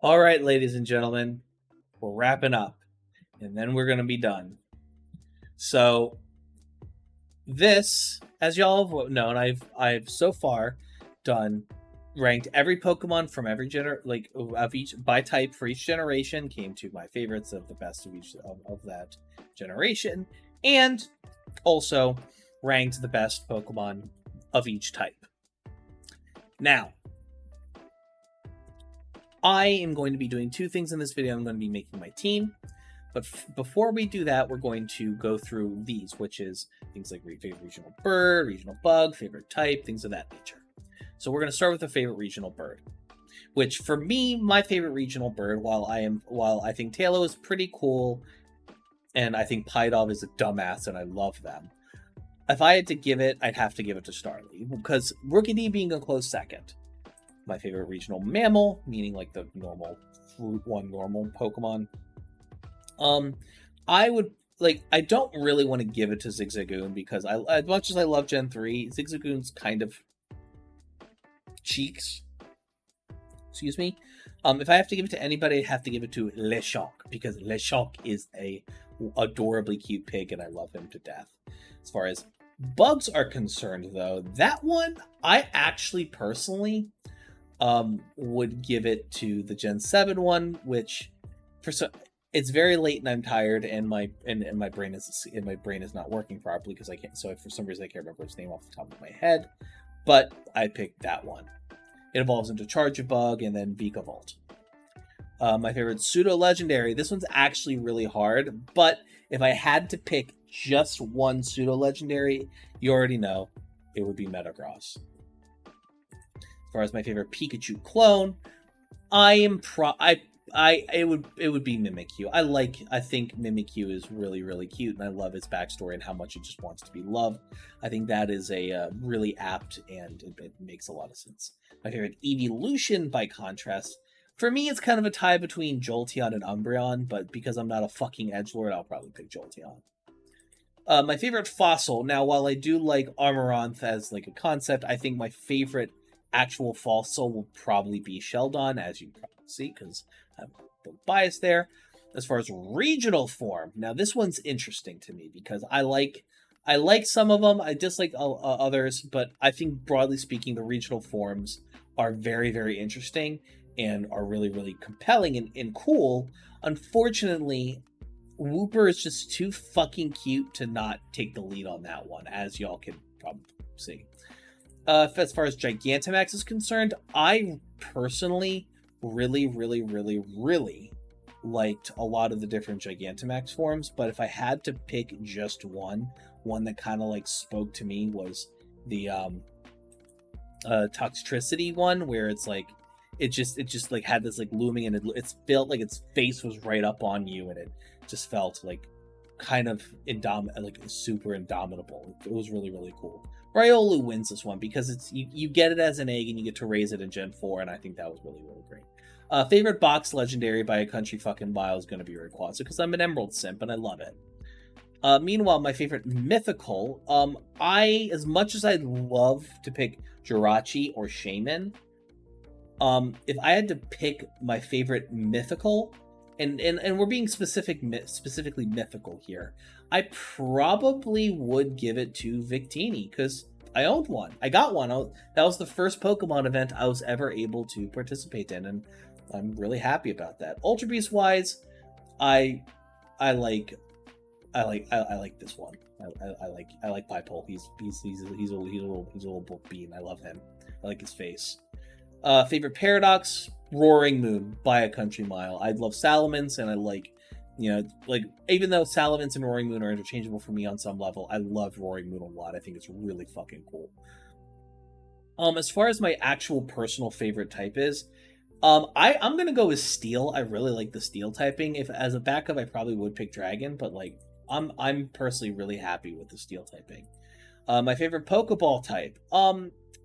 All right, ladies and gentlemen, we're wrapping up, and then we're going to be done. So this, as y'all have known, I've so far ranked every Pokemon from every of each by type for each generation, came to my favorites of the best of each of that generation, and also ranked the best Pokemon of each type. Now, I am going to be doing two things in this video. I'm going to be making my team, but before we do that, we're going to go through these, which is things like favorite regional bird, regional bug, favorite type, things of that nature. So we're going to start with the favorite regional bird, which for me, my favorite regional bird, while I think Tailo is pretty cool, and I think Pidove is a dumbass, and I love them. If I had to give it, I'd have to give it to Starly, because Rookidee being a close second. My favorite regional mammal, meaning like the normal normal Pokemon. I don't really want to give it to Zigzagoon because as much as I love Gen 3, Zigzagoon's kind of cheeks. Excuse me. If I have to give it to anybody, I'd have to give it to Lechonk, because Lechonk is a adorably cute pig and I love him to death. As far as bugs are concerned, though, that one I actually personally would give it to the Gen 7 one, which it's very late and I'm tired and my brain is not working properly because I can't. So for some reason I can't remember its name off the top of my head, but I picked that one. It evolves into Charjabug and then Vikavolt. My favorite pseudo legendary. This one's actually really hard, but if I had to pick just one pseudo legendary, you already know it would be Metagross. As far as my favorite Pikachu clone, it would be Mimikyu. I think Mimikyu is really, really cute, and I love its backstory and how much it just wants to be loved. I think that is a really apt, and it makes a lot of sense. My favorite evolution, by contrast, for me, it's kind of a tie between Jolteon and Umbreon, but because I'm not a fucking edgelord, I'll probably pick Jolteon. My favorite fossil, now while I do like Amaranth as like a concept, I think my favorite actual fossil will probably be Sheldon, as you probably see, because I'm a little biased there. As far as regional form, now this one's interesting to me because I like some of them, I dislike others, but I think broadly speaking, the regional forms are very, very interesting and are really, really compelling and cool. Unfortunately, Wooper is just too fucking cute to not take the lead on that one, as y'all can probably see. As far as Gigantamax is concerned, I personally really, really, really, really liked a lot of the different Gigantamax forms, but if I had to pick just one that kind of like spoke to me was the Toxtricity one, where it's like it just like had this like looming, and it felt like its face was right up on you, and it just felt like kind of super indomitable. It was really, really cool. Riolu wins this one because it's you get it as an egg and you get to raise it in Gen 4, and I think that was really, really great. Favorite box legendary by a country fucking mile is going to be Rayquaza because I'm an Emerald simp and I love it. Meanwhile, my favorite mythical, as much as I'd love to pick Jirachi or Shaman, if I had to pick my favorite mythical, and we're being specifically mythical here, I probably would give it to Victini because I owned one. I got one. That was the first Pokemon event I was ever able to participate in, and I'm really happy about that. Ultra Beast wise, I like this one. I like Pipole. He's a little bean. I love him. I like his face. Favorite Paradox, Roaring Moon by a country mile. I love Salamence, and I like, even though Salamence and Roaring Moon are interchangeable for me on some level, I love Roaring Moon a lot. I think it's really fucking cool. As far as my actual personal favorite type is, I'm gonna go with Steel. I really like the Steel typing. If as a backup, I probably would pick Dragon, but like I'm personally really happy with the Steel typing. My favorite Pokeball type.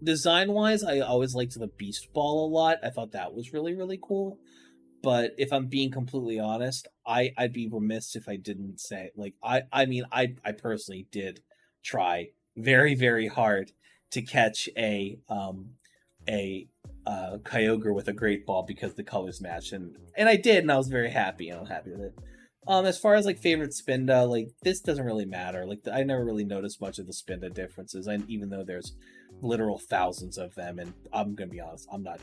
Design-wise, I always liked the Beast Ball a lot. I thought that was really, really cool. But if I'm being completely honest, I'd be remiss if I didn't say, like, I personally did try very, very hard to catch a Kyogre with a Great Ball because the colors match, and I did, and I was very happy, and I'm happy with it. As far as like favorite Spinda, like this doesn't really matter. Like I never really noticed much of the Spinda differences, and even though there's literal thousands of them, and I'm gonna be honest, I'm not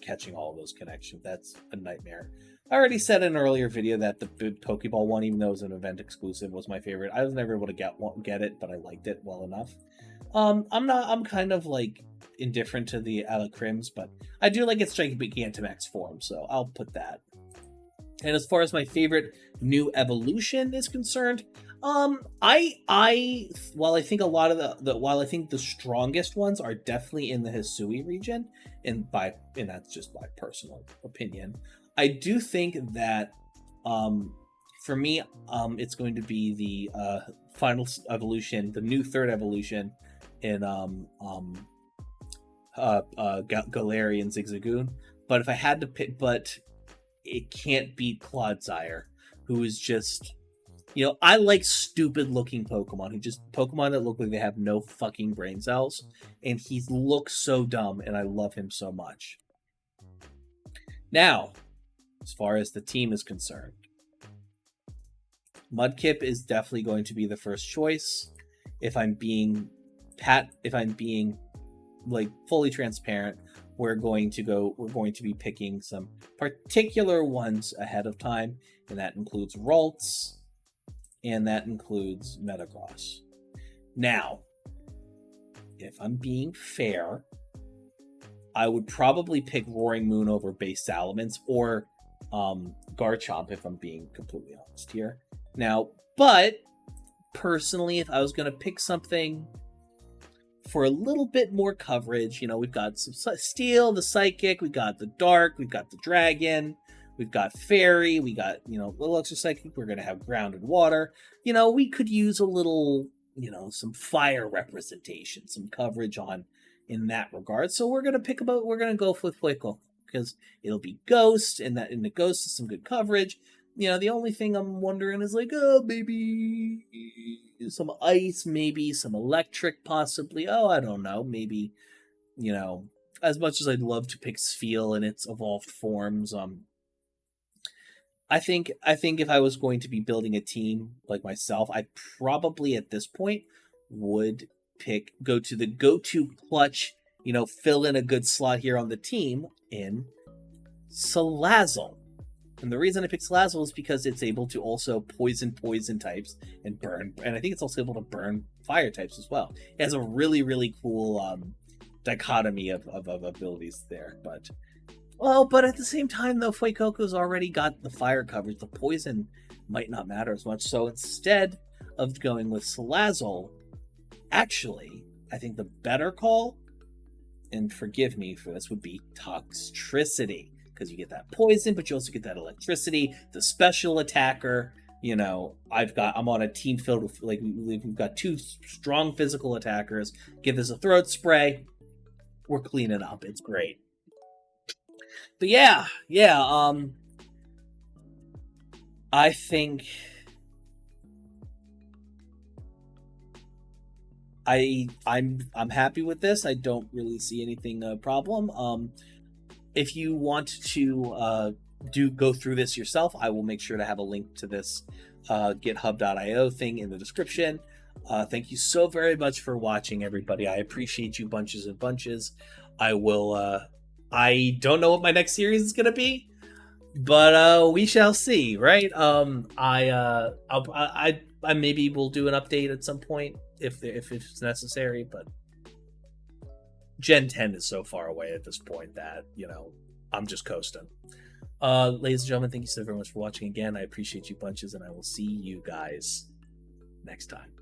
catching all of those connections. That's a nightmare. I already said in an earlier video that the Pokeball one, even though it was an event exclusive, was my favorite. I was never able to get it, but I liked it well enough. I'm kind of like indifferent to the Alacrims, but I do like its Gigantamax form, so I'll put that. And as far as my favorite new evolution is concerned, while I think a lot of while I think the strongest ones are definitely in the Hisui region, and that's just my personal opinion, I do think that for me it's going to be the final evolution, the new third evolution in Galarian Zigzagoon. But if I had to pick, it can't beat Clodsire, who is just, I like stupid looking Pokemon, Pokemon that look like they have no fucking brain cells, and he looks so dumb, and I love him so much. Now, as far as the team is concerned, Mudkip is definitely going to be the first choice. If I'm being like fully transparent, we're going to be picking some particular ones ahead of time, and that includes Ralts, and that includes Metagross. Now, if I'm being fair, I would probably pick Roaring Moon over Base Salamence, or Garchomp, if I'm being completely honest here. Now, but personally, if I was going to pick something for a little bit more coverage, we've got some Steel, the Psychic, we got the Dark, we've got the Dragon, we've got Fairy, we got, little extra Psychic, we're going to have Ground and Water. We could use a little, some Fire representation, some coverage in that regard. So we're going to go with Fuecoco, because it'll be Ghost, and in the Ghost is some good coverage. The only thing I'm wondering is like, maybe some ice, maybe some electric, possibly. I don't know. Maybe, as much as I'd love to pick Spheal in its evolved forms, I think if I was going to be building a team like myself, I probably at this point would go to the go-to clutch, fill in a good slot here on the team in Salazzle. And the reason I picked Salazzle is because it's able to also poison types and burn, and I think it's also able to burn fire types as well. It has a really, really cool dichotomy of abilities there. But at the same time, though, Fuecoco's already got the fire coverage. The poison might not matter as much. So instead of going with Salazzle, actually, I think the better call, and forgive me for this, would be Toxtricity. Because you get that poison, but you also get that electricity, the special attacker. I'm on a team filled with, we've got two strong physical attackers. Give this a throat spray. We're cleaning up. It's great. But yeah. I think I'm happy with this. I don't really see anything problem. If you want to go through this yourself, I will make sure to have a link to this github.io thing in the description. Thank you so very much for watching, everybody. I appreciate you bunches and bunches. I don't know what my next series is going to be, but we shall see, right? I maybe will do an update at some point if it's necessary, but Gen 10 is so far away at this point that, I'm just coasting. Ladies and gentlemen, thank you so very much for watching again. I appreciate you bunches, and I will see you guys next time.